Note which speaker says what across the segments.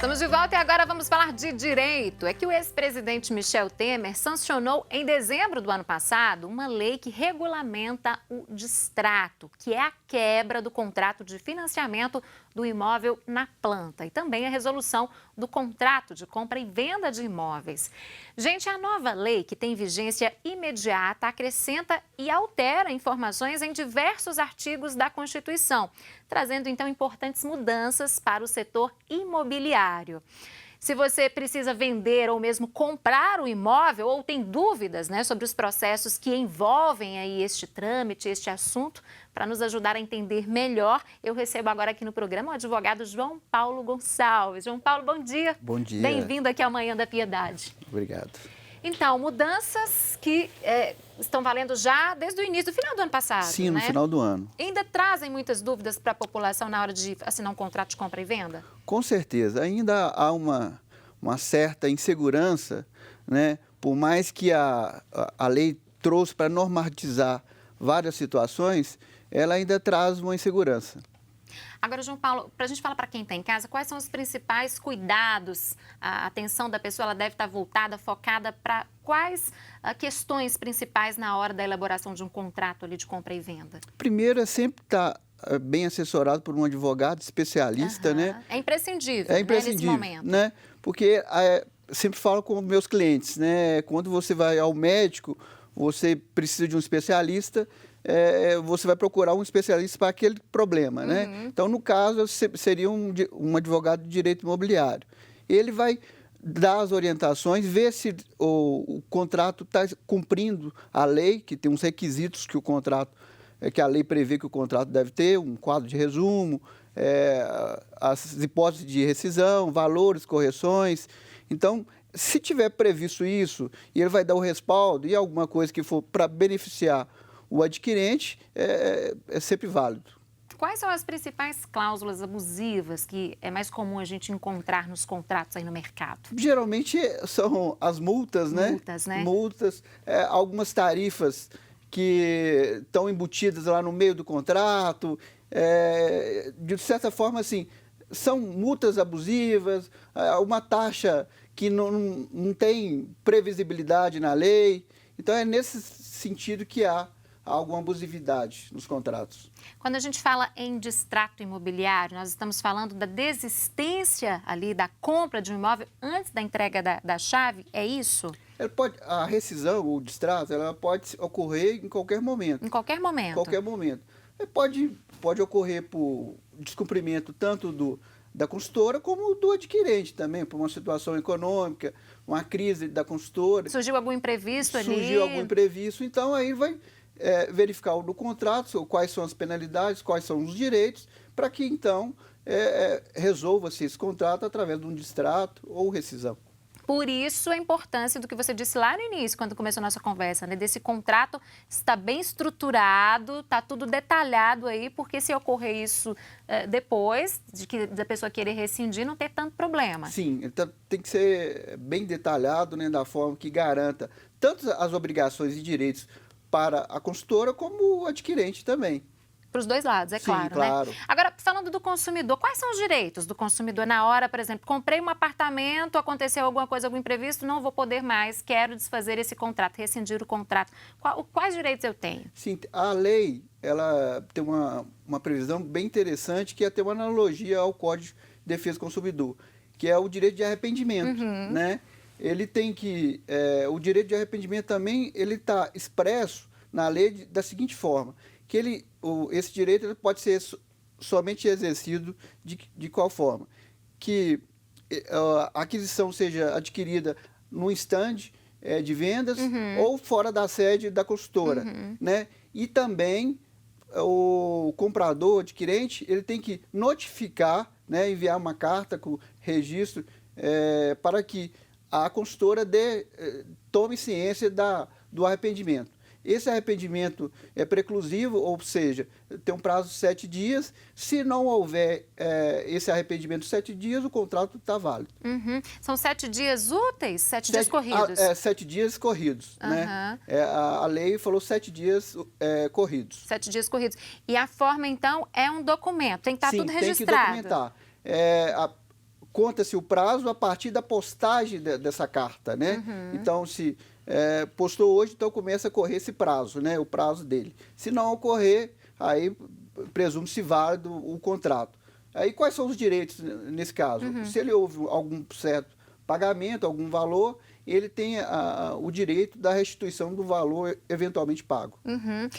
Speaker 1: Estamos de volta e agora vamos falar de direito. É que o ex-presidente Michel Temer sancionou em dezembro do ano passado uma lei que regulamenta o distrato, que é a quebra do contrato de financiamento do imóvel na planta e também a resolução do contrato de compra e venda de imóveis. Gente, a nova lei, que tem vigência imediata, acrescenta e altera informações em diversos artigos da Constituição, trazendo então importantes mudanças para o setor imobiliário. Se você precisa vender ou mesmo comprar o imóvel ou tem dúvidas, sobre os processos que envolvem aí este trâmite, este assunto, para nos ajudar a entender melhor, eu recebo agora aqui no programa o advogado João Paulo Gonçalves. João Paulo, bom dia.
Speaker 2: Bom dia.
Speaker 1: Bem-vindo aqui ao Manhã da Piedade.
Speaker 2: Obrigado.
Speaker 1: Então, mudanças que estão valendo já desde o início, do final do ano passado.
Speaker 2: Sim, no final do ano.
Speaker 1: Ainda trazem muitas dúvidas para a população na hora de assinar um contrato de compra e venda?
Speaker 2: Com certeza. Ainda há uma certa insegurança, Por mais que a lei trouxe para normatizar várias situações, ela ainda traz uma insegurança.
Speaker 1: Agora, João Paulo, para a gente falar para quem está em casa, quais são os principais cuidados? A atenção da pessoa ela deve estar voltada, focada para quais questões principais na hora da elaboração de um contrato ali de compra e venda?
Speaker 2: Primeiro é sempre estar bem assessorado por um advogado especialista,
Speaker 1: É imprescindível,
Speaker 2: É imprescindível,
Speaker 1: nesse momento.
Speaker 2: Porque sempre falo com meus clientes, Quando você vai ao médico, você precisa de um especialista, você vai procurar um especialista para aquele problema, Então, no caso, seria um advogado de direito imobiliário. Ele vai dar as orientações, ver se o contrato está cumprindo a lei, que tem uns requisitos que que a lei prevê que o contrato deve ter, um quadro de resumo, as hipóteses de rescisão, valores, correções. Então, se tiver previsto isso, e ele vai dar o respaldo e alguma coisa que for para beneficiar o adquirente, é sempre válido.
Speaker 1: Quais são as principais cláusulas abusivas que é mais comum a gente encontrar nos contratos aí no mercado?
Speaker 2: Geralmente são as multas, Multas, algumas tarifas que estão embutidas lá no meio do contrato. De certa forma, assim, são multas abusivas, uma taxa que não tem previsibilidade na lei. Então, é nesse sentido que há alguma abusividade nos contratos.
Speaker 1: Quando a gente fala em distrato imobiliário, nós estamos falando da desistência ali da compra de um imóvel antes da entrega da chave, é isso?
Speaker 2: A rescisão, o distrato, ela pode ocorrer em qualquer momento.
Speaker 1: Em qualquer momento?
Speaker 2: Qualquer momento. Pode ocorrer por descumprimento tanto da consultora como do adquirente também, por uma situação econômica, uma crise da consultora.
Speaker 1: Surgiu algum imprevisto ali?
Speaker 2: Surgiu algum imprevisto, então aí vai verificar no contrato quais são as penalidades, quais são os direitos, para que então resolva-se esse contrato através de um distrato ou rescisão.
Speaker 1: Por isso a importância do que você disse lá no início, quando começou a nossa conversa, desse contrato está bem estruturado, está tudo detalhado aí, porque se ocorrer isso depois, da pessoa querer rescindir, não ter tanto problema.
Speaker 2: Sim, então tem que ser bem detalhado, da forma que garanta tanto as obrigações e direitos para a consultora como o adquirente também.
Speaker 1: Para os dois lados, é claro,
Speaker 2: Sim, claro.
Speaker 1: Agora, falando do consumidor, quais são os direitos do consumidor na hora, por exemplo, comprei um apartamento, aconteceu alguma coisa, algum imprevisto, não vou poder mais, quero desfazer esse contrato, rescindir o contrato. Quais direitos eu tenho?
Speaker 2: Sim, a lei, ela tem uma previsão bem interessante, que é ter uma analogia ao Código de Defesa do Consumidor, que é o direito de arrependimento, Ele tem que, o direito de arrependimento também, ele está expresso na lei da seguinte forma, que esse direito ele pode ser somente exercido de qual forma? Que a aquisição seja adquirida no stand de vendas ou fora da sede da consultora, E também o comprador, adquirente, ele tem que notificar, enviar uma carta com registro para que a consultora tome ciência do arrependimento. Esse arrependimento é preclusivo, ou seja, tem um prazo de 7 dias. Se não houver esse arrependimento de 7 dias, o contrato está válido.
Speaker 1: São 7 dias úteis? 7 dias corridos?
Speaker 2: 7 dias corridos. A lei falou 7 dias corridos.
Speaker 1: 7 dias corridos. E a forma, então, é um documento, tem que estar tudo registrado.
Speaker 2: Tem que documentar. conta-se o prazo a partir da postagem dessa carta, né? Então, se postou hoje, então começa a correr esse prazo, né? O prazo dele. Se não ocorrer, aí presume-se válido o contrato. Aí, quais são os direitos nesse caso? Se ele houve algum certo pagamento, algum valor, ele tem o direito da restituição do valor eventualmente pago.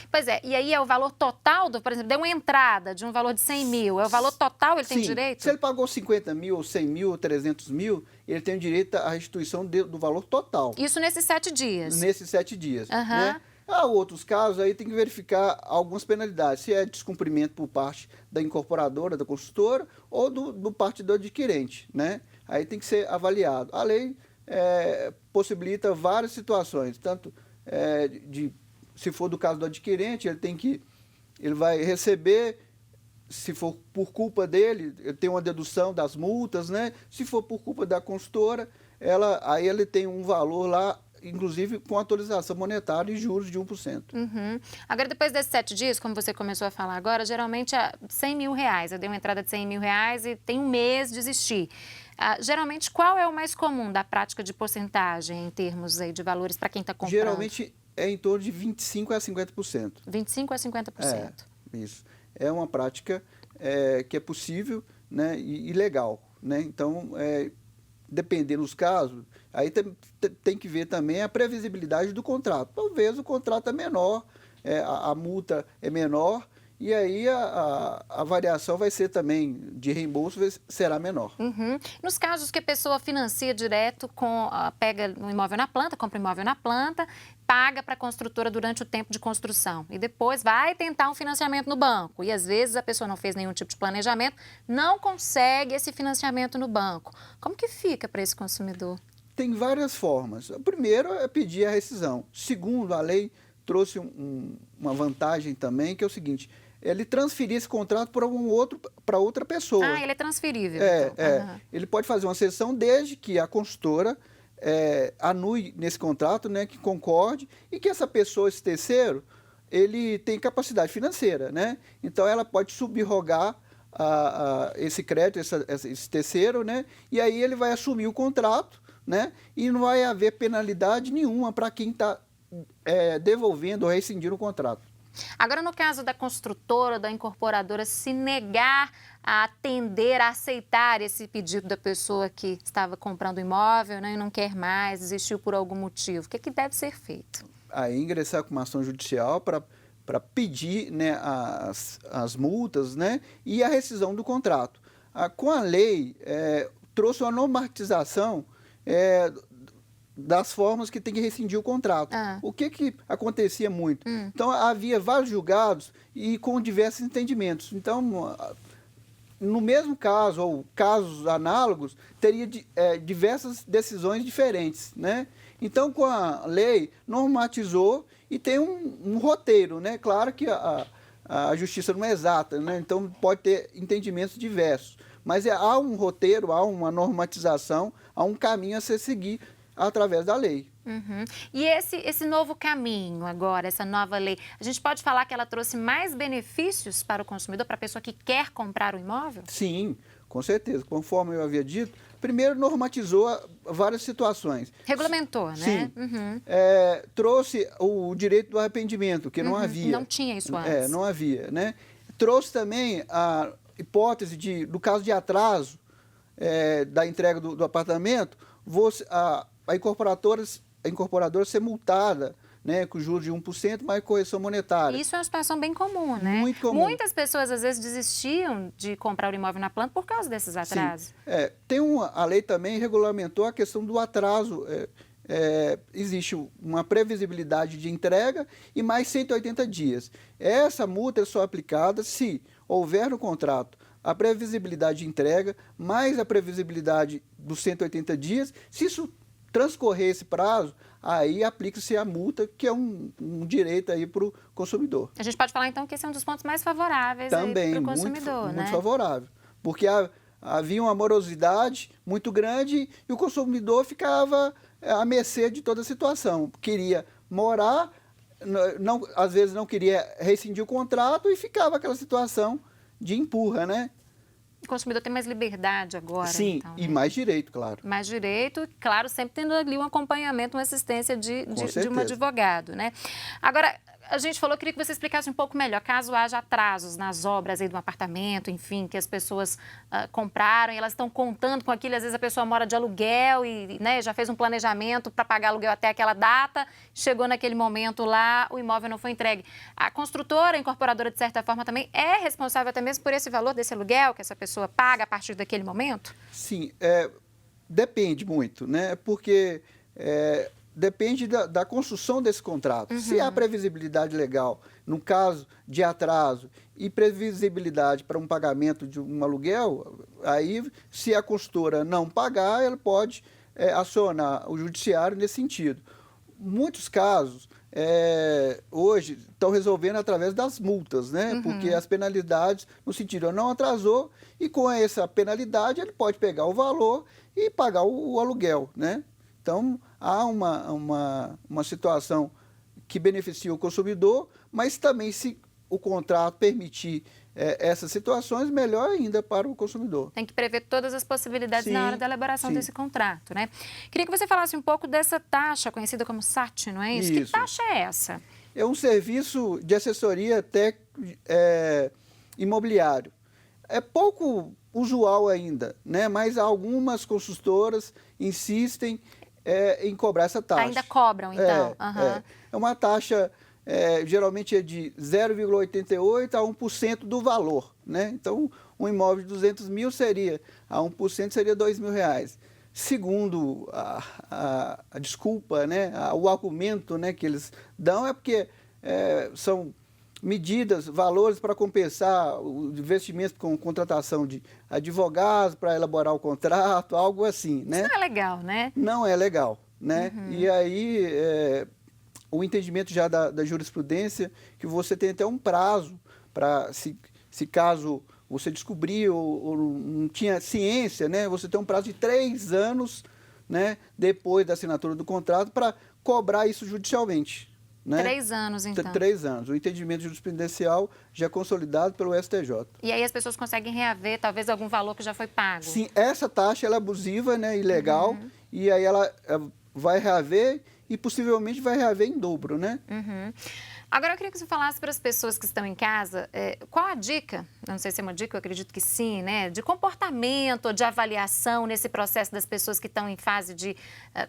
Speaker 1: Pois é, e aí é o valor total, por exemplo, deu uma entrada de um valor de 100 mil, é o valor total ele tem direito?
Speaker 2: Se ele pagou 50 mil, ou 100 mil, ou 300 mil, ele tem o direito à restituição do valor total.
Speaker 1: Isso nesses 7 dias?
Speaker 2: Nesses 7 dias, né? Há outros casos, aí tem que verificar algumas penalidades, se é descumprimento por parte da incorporadora, da construtora, ou do parte do adquirente, né? Aí tem que ser avaliado. A lei possibilita várias situações, tanto se for do caso do adquirente, ele vai receber, se for por culpa dele, ele tem uma dedução das multas, né? Se for por culpa da consultora, aí ele tem um valor lá, inclusive com atualização monetária e juros de 1%.
Speaker 1: Agora, depois desses 7 dias, como você começou a falar agora, geralmente é 100 mil reais. Eu dei uma entrada de 100 mil reais e tem um mês de existir. Geralmente, qual é o mais comum da prática de porcentagem em termos aí de valores para quem está comprando?
Speaker 2: Geralmente é em torno de 25% a 50%.
Speaker 1: 25% a 50%.
Speaker 2: Isso. É uma prática que é possível, né, e legal, né? Então, dependendo dos casos, aí tem que ver também a previsibilidade do contrato. Talvez o contrato é menor, a multa é menor, e aí a variação vai ser também de reembolso, será menor.
Speaker 1: Nos casos que a pessoa financia direto, pega um imóvel na planta, compra um imóvel na planta, paga para a construtora durante o tempo de construção e depois vai tentar um financiamento no banco. E às vezes a pessoa não fez nenhum tipo de planejamento, não consegue esse financiamento no banco. Como que fica para esse consumidor?
Speaker 2: Tem várias formas. O primeiro é pedir a rescisão. Segundo, a lei trouxe uma vantagem também, que é o seguinte: ele transferir esse contrato para outra pessoa.
Speaker 1: Ele é transferível.
Speaker 2: Então. Ele pode fazer uma cessão desde que a consultora anule nesse contrato, né, que concorde, e que essa pessoa, esse terceiro, ele tem capacidade financeira, né? Então ela pode subrrogar esse crédito, esse terceiro, né? E aí ele vai assumir o contrato, né? E não vai haver penalidade nenhuma para quem está devolvendo ou rescindindo o contrato.
Speaker 1: Agora, no caso da construtora, da incorporadora, se negar a atender, a aceitar esse pedido da pessoa que estava comprando o imóvel, né, e não quer mais, desistiu por algum motivo, o que deve ser feito?
Speaker 2: Aí ingressar com uma ação judicial para pedir, né, as multas, né, e a rescisão do contrato. Com a lei, trouxe uma normatização das formas que tem que rescindir o contrato. O que acontecia muito? Então, havia vários julgados e com diversos entendimentos. Então, no mesmo caso, ou casos análogos, teria diversas decisões diferentes, né? Então, com a lei, normatizou e tem um roteiro, né? Claro que a justiça não é exata, né? Então pode ter entendimentos diversos. Mas há um roteiro, há uma normatização, há um caminho a se seguir através da lei.
Speaker 1: E esse novo caminho agora, essa nova lei, a gente pode falar que ela trouxe mais benefícios para o consumidor, para a pessoa que quer comprar o imóvel?
Speaker 2: Sim, com certeza. Conforme eu havia dito, primeiro normatizou várias situações.
Speaker 1: Regulamentou, né?
Speaker 2: Sim. Trouxe o direito do arrependimento, que não havia.
Speaker 1: Não tinha isso antes.
Speaker 2: Não havia, né? Trouxe também a hipótese do caso de atraso da entrega do apartamento, a incorporadora ser multada, né, com juros de 1%, mais correção monetária.
Speaker 1: Isso é uma situação bem comum, né?
Speaker 2: Muito comum.
Speaker 1: Muitas pessoas, às vezes, desistiam de comprar o imóvel na planta por causa desses atrasos.
Speaker 2: Sim. A lei também regulamentou a questão do atraso. Existe uma previsibilidade de entrega e mais 180 dias. Essa multa é só aplicada se houver no contrato a previsibilidade de entrega, mais a previsibilidade dos 180 dias. Se isso transcorrer esse prazo, aí aplica-se a multa, que é um direito aí para o consumidor.
Speaker 1: A gente pode falar, então, que esse é um dos pontos mais favoráveis para o consumidor,
Speaker 2: muito favorável, porque havia uma morosidade muito grande e o consumidor ficava à mercê de toda a situação. Queria morar, às vezes não queria rescindir o contrato e ficava aquela situação de empurra, né?
Speaker 1: O consumidor tem mais liberdade agora.
Speaker 2: Sim,
Speaker 1: então,
Speaker 2: e
Speaker 1: né?
Speaker 2: mais direito, claro.
Speaker 1: Mais direito, claro, sempre tendo ali um acompanhamento, uma assistência de um advogado, né? Agora, a gente falou, queria que você explicasse um pouco melhor, caso haja atrasos nas obras aí do apartamento, enfim, que as pessoas compraram e elas estão contando com aquilo, às vezes a pessoa mora de aluguel e, né, já fez um planejamento para pagar aluguel até aquela data, chegou naquele momento lá, o imóvel não foi entregue. A construtora, a incorporadora, de certa forma, também é responsável até mesmo por esse valor desse aluguel que essa pessoa paga a partir daquele momento?
Speaker 2: Sim, depende muito, né? Porque depende da construção desse contrato.
Speaker 1: Uhum.
Speaker 2: Se há previsibilidade legal, no caso de atraso, e previsibilidade para um pagamento de um aluguel, aí, se a consultora não pagar, ela pode acionar o judiciário nesse sentido. Muitos casos, hoje, estão resolvendo através das multas, né?
Speaker 1: Uhum.
Speaker 2: Porque as penalidades, no sentido, não atrasou, e com essa penalidade ele pode pegar o valor e pagar o aluguel, né? Então, há uma situação que beneficia o consumidor, mas também, se o contrato permitir essas situações, melhor ainda para o consumidor.
Speaker 1: Tem que prever todas as possibilidades
Speaker 2: Sim,
Speaker 1: na hora da elaboração
Speaker 2: sim.
Speaker 1: desse contrato, né? Queria que você falasse um pouco dessa taxa conhecida como SAT, não é isso? Que
Speaker 2: Isso.
Speaker 1: taxa é essa?
Speaker 2: É um serviço de assessoria imobiliário. É pouco usual ainda, né? Mas algumas consultoras insistem em cobrar essa taxa.
Speaker 1: Ainda cobram, então?
Speaker 2: É uma taxa, geralmente é de 0,88% a 1% do valor, né? Então, um imóvel de 200 mil a 1% seria R$2.000. Segundo a desculpa, né? O argumento, né, que eles dão é porque são medidas, valores para compensar os investimentos com contratação de advogados para elaborar o contrato, algo assim, né?
Speaker 1: Isso não é legal, né?
Speaker 2: Não é legal, né?
Speaker 1: Uhum.
Speaker 2: E aí, o entendimento já da jurisprudência, que você tem até um prazo para, se caso você descobrir ou não tinha ciência, né? Você tem um prazo de 3 anos, né? Depois da assinatura do contrato para cobrar isso judicialmente. Né?
Speaker 1: 3 anos, então.
Speaker 2: 3 anos. O entendimento jurisprudencial já é consolidado pelo STJ.
Speaker 1: E aí as pessoas conseguem reaver, talvez, algum valor que já foi pago?
Speaker 2: Sim, essa taxa ela é abusiva, né, ilegal,
Speaker 1: Uhum.
Speaker 2: E aí ela vai reaver e possivelmente vai reaver em dobro, né?
Speaker 1: Uhum. Agora, eu queria que você falasse para as pessoas que estão em casa, qual a dica, não sei se é uma dica, eu acredito que sim, né, de comportamento, de avaliação nesse processo das pessoas que estão em fase de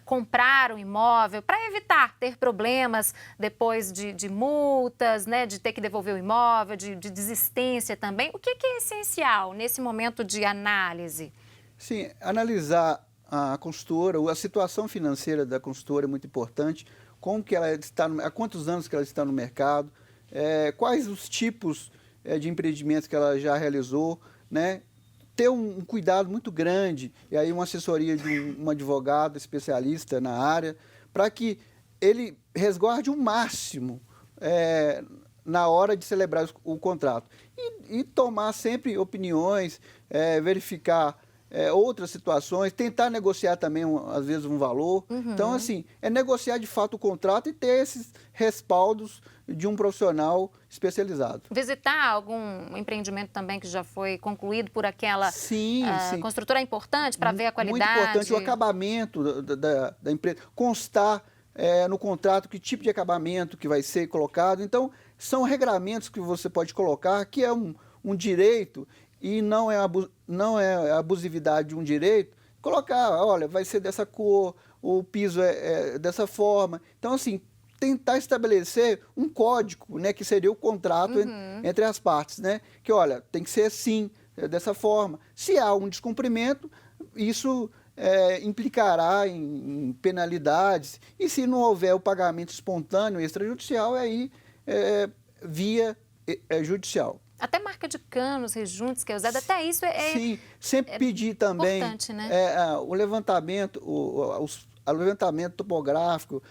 Speaker 1: comprar um imóvel, para evitar ter problemas depois de multas, né, de ter que devolver o imóvel, de desistência também. O que é essencial nesse momento de análise?
Speaker 2: Sim, analisar a consultora, a situação financeira da consultora é muito importante. Como que ela está, há quantos anos que ela está no mercado, quais os tipos de empreendimentos que ela já realizou, né? Ter um cuidado muito grande, e aí uma assessoria de um advogado especialista na área, para que ele resguarde o máximo na hora de celebrar o contrato. E tomar sempre opiniões, verificar outras situações, tentar negociar também, às vezes, um valor.
Speaker 1: Uhum.
Speaker 2: Então, assim, negociar de fato o contrato e ter esses respaldos de um profissional especializado.
Speaker 1: Visitar algum empreendimento também que já foi concluído por aquela
Speaker 2: sim.
Speaker 1: construtora é importante para ver a qualidade?
Speaker 2: Muito importante, o acabamento da empresa, constar no contrato que tipo de acabamento que vai ser colocado. Então, são regramentos que você pode colocar, que é um direito, e não é abusividade de um direito, colocar, olha, vai ser dessa cor, o piso é dessa forma. Então, assim, tentar estabelecer um código, né, que seria o contrato entre as partes, né? Que, olha, tem que ser assim, dessa forma. Se há um descumprimento, isso implicará em penalidades, e se não houver o pagamento espontâneo extrajudicial, aí via judicial.
Speaker 1: Até marca de canos, rejuntos que é usada, até isso
Speaker 2: Sim, sempre pedir também
Speaker 1: importante, né?
Speaker 2: o levantamento, o levantamento topográfico,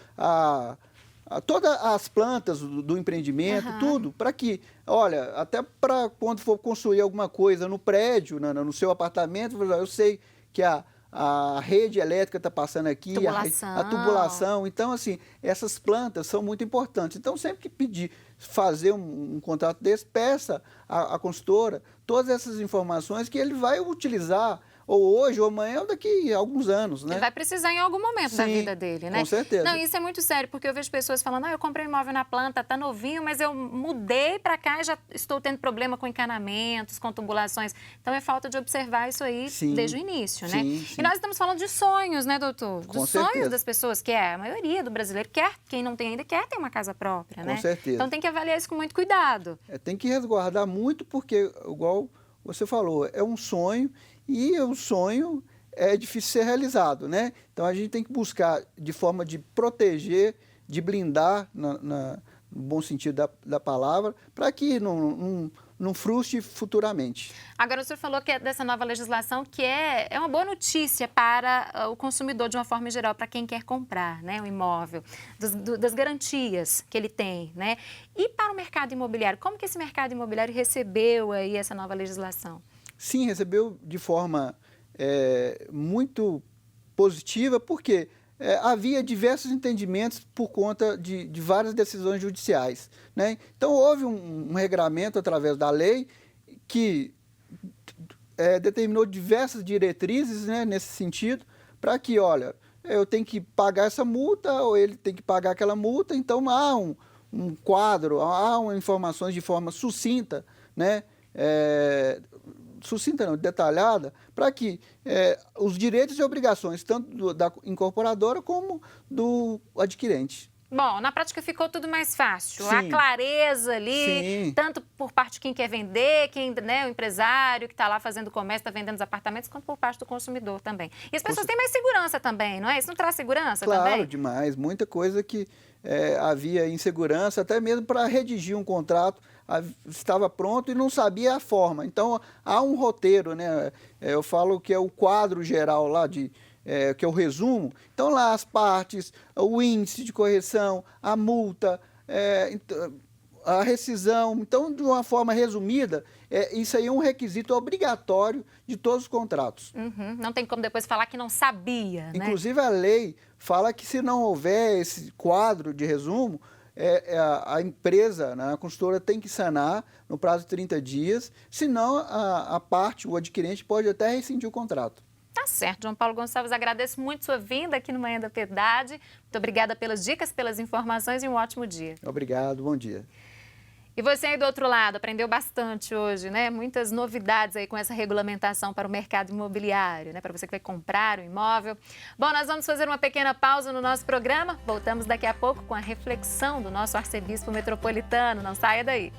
Speaker 2: todas as plantas do empreendimento, tudo, para que, olha, até para quando for construir alguma coisa no prédio, no seu apartamento, eu sei que a rede elétrica está passando aqui,
Speaker 1: Tubulação.
Speaker 2: a tubulação. Então, assim, essas plantas são muito importantes. Então, sempre que pedir fazer um contrato desse, peça à consultora todas essas informações que ele vai utilizar ou hoje, ou amanhã, ou daqui a alguns anos, né?
Speaker 1: Ele vai precisar em algum momento da
Speaker 2: Sim,
Speaker 1: vida dele, né?
Speaker 2: com certeza.
Speaker 1: Não, isso é muito sério, porque eu vejo pessoas falando, eu comprei um imóvel na planta, tá novinho, mas eu mudei para cá e já estou tendo problema com encanamentos, com tubulações. Então é falta de observar isso aí desde o início, né?
Speaker 2: Sim.
Speaker 1: E nós estamos falando de sonhos, né, doutor?
Speaker 2: Com
Speaker 1: Dos
Speaker 2: certeza.
Speaker 1: sonhos das pessoas, que é a maioria do brasileiro quer, quem não tem ainda quer ter uma casa própria, né?
Speaker 2: Com certeza.
Speaker 1: Então tem que avaliar isso com muito cuidado.
Speaker 2: Tem que resguardar muito, porque, igual você falou, é um sonho, e o sonho é difícil ser realizado, né? Então a gente tem que buscar de forma de proteger, de blindar, no bom sentido da palavra, para que não frustre futuramente.
Speaker 1: Agora, o senhor falou que é dessa nova legislação que é uma boa notícia para o consumidor de uma forma geral, para quem quer comprar, né, o imóvel, das garantias que ele tem, né? E para o mercado imobiliário, como que esse mercado imobiliário recebeu aí essa nova legislação?
Speaker 2: Sim, recebeu de forma muito positiva, porque havia diversos entendimentos por conta de várias decisões judiciais, né? Então, houve um regramento através da lei que determinou diversas diretrizes, né, nesse sentido, para que, olha, eu tenho que pagar essa multa ou ele tem que pagar aquela multa, então há um quadro, há informações de forma sucinta, né? Sucinta não, detalhada, para que os direitos e obrigações, tanto da incorporadora como do adquirente.
Speaker 1: Bom, na prática ficou tudo mais fácil.
Speaker 2: Sim.
Speaker 1: A clareza ali,
Speaker 2: Sim.
Speaker 1: tanto por parte de quem quer vender, né, o empresário que está lá fazendo comércio, está vendendo os apartamentos, quanto por parte do consumidor também. E as pessoas têm mais segurança também, não é? Isso não traz segurança também?
Speaker 2: Claro, demais. Muita coisa que havia insegurança, até mesmo para redigir um contrato, estava pronto e não sabia a forma. Então, há um roteiro, né? Eu falo que é o quadro geral lá que é o resumo. Então, lá as partes, o índice de correção, a multa, a rescisão. Então, de uma forma resumida, isso aí é um requisito obrigatório de todos os contratos.
Speaker 1: Uhum. Não tem como depois falar que não sabia, né?
Speaker 2: Inclusive, a lei fala que se não houver esse quadro de resumo, a empresa, né, a consultora tem que sanar no prazo de 30 dias, senão a parte, o adquirente, pode até rescindir o contrato.
Speaker 1: Tá certo, João Paulo Gonçalves, agradeço muito sua vinda aqui no Manhã da Piedade. Muito obrigada pelas dicas, pelas informações e um ótimo dia.
Speaker 2: Obrigado, bom dia.
Speaker 1: E você aí do outro lado, aprendeu bastante hoje, né? Muitas novidades aí com essa regulamentação para o mercado imobiliário, né? Para você que vai comprar um imóvel. Bom, nós vamos fazer uma pequena pausa no nosso programa. Voltamos daqui a pouco com a reflexão do nosso arcebispo metropolitano. Não saia daí.